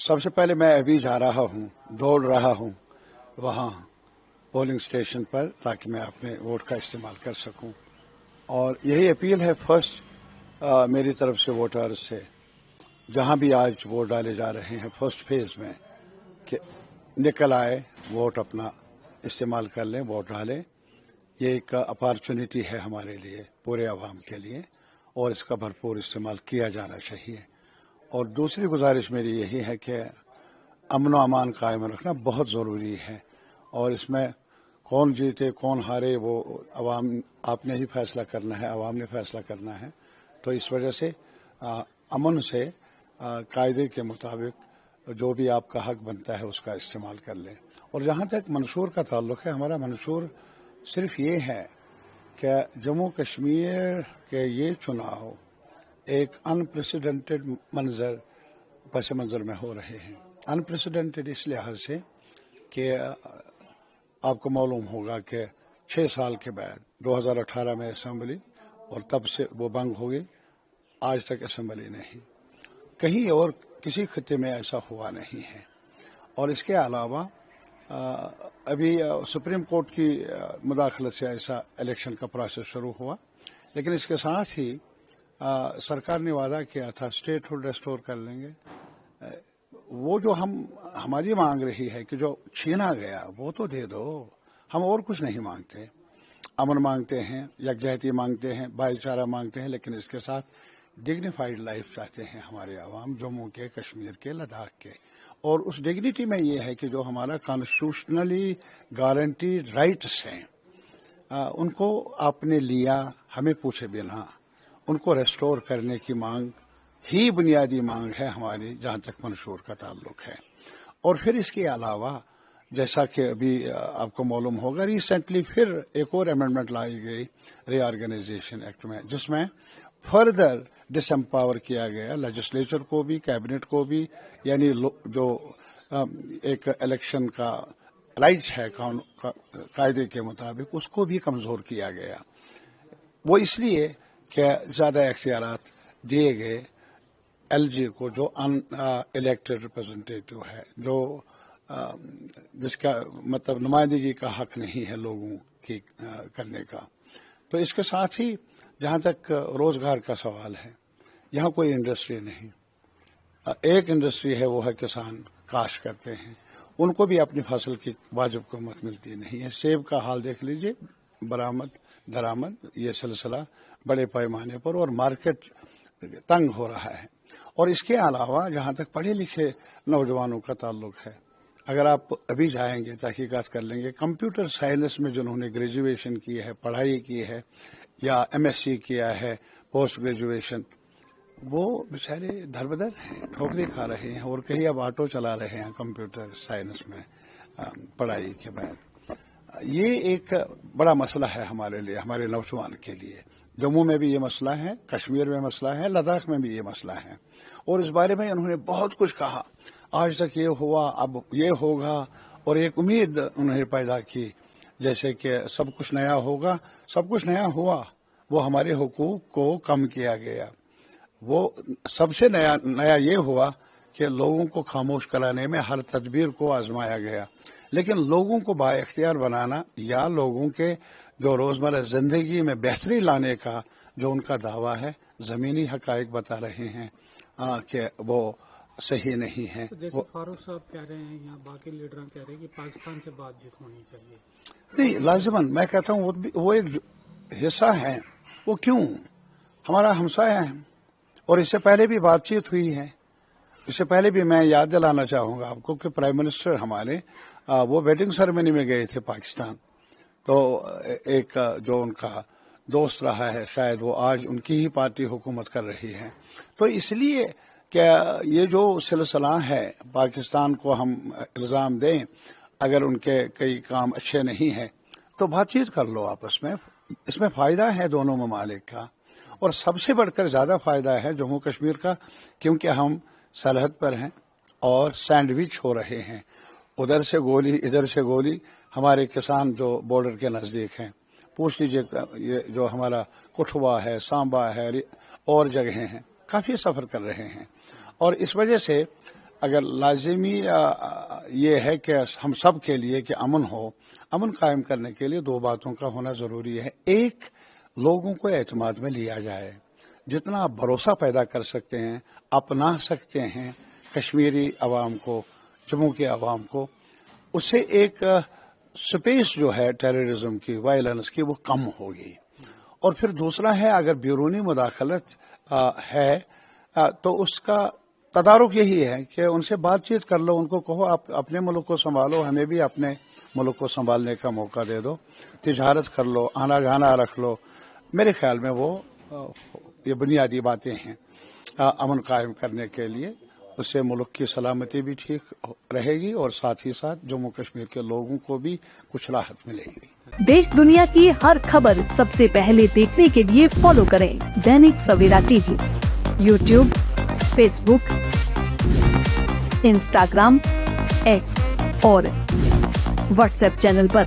سب سے پہلے میں ابھی جا رہا ہوں، دوڑ رہا ہوں وہاں پولنگ اسٹیشن پر تاکہ میں اپنے ووٹ کا استعمال کر سکوں، اور یہی اپیل ہے فرسٹ میری طرف سے ووٹرز سے، جہاں بھی آج ووٹ ڈالے جا رہے ہیں فرسٹ فیز میں، کہ نکل آئے، ووٹ اپنا استعمال کر لیں، ووٹ ڈالیں۔ یہ ایک اپارچونٹی ہے ہمارے لیے، پورے عوام کے لیے، اور اس کا بھرپور استعمال کیا جانا چاہیے۔ اور دوسری گزارش میری یہی ہے کہ امن و امان قائم رکھنا بہت ضروری ہے، اور اس میں کون جیتے کون ہارے وہ عوام آپ نے ہی فیصلہ کرنا ہے، عوام نے فیصلہ کرنا ہے۔ تو اس وجہ سے امن سے قاعدے کے مطابق جو بھی آپ کا حق بنتا ہے اس کا استعمال کر لیں۔ اور جہاں تک منشور کا تعلق ہے، ہمارا منشور صرف یہ ہے کہ جموں کشمیر کے یہ چناؤ ایک انپریسیڈنٹڈ پس منظر میں ہو رہے ہیں۔ انپریسیڈنٹڈ اس لحاظ سے کہ آپ کو معلوم ہوگا کہ 6 سال کے بعد 2018 میں اسمبلی، اور تب سے وہ بنگ ہو گئی، آج تک اسمبلی نہیں، کہیں اور کسی خطے میں ایسا ہوا نہیں ہے۔ اور اس کے علاوہ ابھی سپریم کورٹ کی مداخلت سے ایسا الیکشن کا پروسیس شروع ہوا، لیکن اس کے ساتھ ہی سرکار نے وعدہ کیا تھا اسٹیٹ ہوڈ ریسٹور کر لیں گے۔ وہ جو ہماری مانگ رہی ہے کہ جو چھینا گیا وہ تو دے دو، ہم اور کچھ نہیں مانگتے۔ امن مانگتے ہیں، یکجہتی مانگتے ہیں، بھائی چارہ مانگتے ہیں، لیکن اس کے ساتھ ڈگنیفائڈ لائف چاہتے ہیں ہمارے عوام، جموں کے، کشمیر کے، لداخ کے۔ اور اس ڈگنیٹی میں یہ ہے کہ جو ہمارا کانسٹیٹیوشنلی گارنٹیڈ رائٹس ہیں، ان کو آپ نے لیا ہمیں پوچھے بنا، ان کو ریسٹور کرنے کی مانگ ہی بنیادی مانگ ہے ہماری، جہاں تک منشور کا تعلق ہے۔ اور پھر اس کے علاوہ جیسا کہ ابھی آپ کو معلوم ہوگا، ریسنٹلی پھر ایک اور امینڈمنٹ لائی گئی ری آرگنائزیشن ایکٹ میں، جس میں فردر ڈس امپاور کیا گیا لیجسلیچر کو بھی، کیبنٹ کو بھی، یعنی جو ایک الیکشن کا رائٹ ہے قاعدے کے مطابق، اس کو بھی کمزور کیا گیا۔ وہ اس لیے کہ زیادہ اختیارات دیے گئے ایل جی کو، جو ان الیکٹڈ ریپرزنٹیٹیو ہے، جو جس کا مطلب نمائندگی کا حق نہیں ہے لوگوں کی کرنے کا۔ تو اس کے ساتھ ہی جہاں تک روزگار کا سوال ہے، یہاں کوئی انڈسٹری نہیں، ایک انڈسٹری ہے، وہ ہے کسان، کاشت کرتے ہیں، ان کو بھی اپنی فصل کی واجب قیمت ملتی نہیں ہے۔ سیب کا حال دیکھ لیجئے، برآمد درآمد یہ سلسلہ بڑے پیمانے پر، اور مارکیٹ تنگ ہو رہا ہے۔ اور اس کے علاوہ جہاں تک پڑھے لکھے نوجوانوں کا تعلق ہے، اگر آپ ابھی جائیں گے تحقیقات کر لیں گے، کمپیوٹر سائنس میں جنہوں نے گریجویشن کی ہے، پڑھائی کی ہے، یا ایم ایس سی کیا ہے، پوسٹ گریجویشن، وہ بیچارے در بدر ہیں، ٹھوکریں کھا رہے ہیں، اور کہیں اب آٹو چلا رہے ہیں کمپیوٹر سائنس میں پڑھائی کے بعد۔ یہ ایک بڑا مسئلہ ہے ہمارے لیے، ہمارے نوجوان کے لیے۔ جموں میں بھی یہ مسئلہ ہے، کشمیر میں مسئلہ ہے، لداخ میں بھی یہ مسئلہ ہے، اور اس بارے میں انہوں نے بہت کچھ کہا۔ آج تک یہ ہوا، اب یہ ہوگا، اور ایک امید انہوں نے پیدا کی جیسے کہ سب کچھ نیا ہوگا۔ سب کچھ نیا ہوا، وہ ہمارے حقوق کو کم کیا گیا۔ وہ سب سے نیا یہ ہوا کہ لوگوں کو خاموش کرانے میں ہر تدبیر کو آزمایا گیا، لیکن لوگوں کو با اختیار بنانا، یا لوگوں کے جو روزمرہ زندگی میں بہتری لانے کا جو ان کا دعویٰ ہے، زمینی حقائق بتا رہے ہیں کہ وہ صحیح نہیں ہے۔ جیسے فاروق صاحب کہہ رہے ہیں، یا باقی لیڈران کہہ رہے ہیں کہ پاکستان سے بات چیت ہونی چاہیے۔ نہیں، لازماً میں کہتا ہوں وہ ایک حصہ ہے۔ وہ کیوں؟ ہمارا ہمسایہ ہے، اور اس سے پہلے بھی بات چیت ہوئی ہے۔ اس سے پہلے بھی میں یاد دلانا چاہوں گا آپ کو کہ پرائم منسٹر ہمارے وہ ویڈنگ سیریمنی میں گئے تھے پاکستان، تو ایک جو ان کا دوست رہا ہے، شاید وہ آج ان کی ہی پارٹی حکومت کر رہی ہے۔ تو اس لیے کہ یہ جو سلسلہ ہے، پاکستان کو ہم الزام دیں اگر ان کے کئی کام اچھے نہیں ہیں، تو بات چیت کر لو آپس میں، اس میں فائدہ ہے دونوں ممالک کا، اور سب سے بڑھ کر زیادہ فائدہ ہے جموں کشمیر کا، کیونکہ ہم سرحد پر ہیں اور سینڈوچ ہو رہے ہیں، ادھر سے گولی ادھر سے گولی۔ ہمارے کسان جو بارڈر کے نزدیک ہیں، پوچھ لیجئے، یہ جو ہمارا کٹھوا ہے، سامبا ہے، اور جگہیں ہیں، کافی سفر کر رہے ہیں، اور اس وجہ سے اگر لازمی یہ ہے کہ ہم سب کے لیے کہ امن قائم کرنے کے لیے دو باتوں کا ہونا ضروری ہے. ایک، لوگوں کو اعتماد میں لیا جائے. جتنا آپ بھروسہ پیدا کر سکتے ہیں، اپنا سکتے ہیں کشمیری عوام کو، جموں کے عوام کو، اس سے ایک سپیس جو ہے ٹیررزم کی، وائلنس کی، وہ کم ہوگی. اور پھر دوسرا ہے، اگر بیرونی مداخلت ہے تو اس کا تدارک یہی ہے کہ ان سے بات چیت کر لو، ان کو کہو آپ اپنے ملک کو سنبھالو، ہمیں بھی اپنے ملک کو سنبھالنے کا موقع دے دو، تجارت کر لو، آنا جانا رکھ لو. میرے خیال میں وہ یہ بنیادی باتیں ہیں امن قائم کرنے کے لیے. اس سے ملک کی سلامتی بھی ٹھیک رہے گی اور ساتھ ہی ساتھ جموں کشمیر کے لوگوں کو بھی کچھ راحت ملے گی. دیش دنیا کی ہر خبر سب سے پہلے دیکھنے کے لیے فالو کریں دینک سویرا ٹی وی، یوٹیوب، فیس بک، انسٹاگرام، ایکس اور واٹس ایپ چینل پر.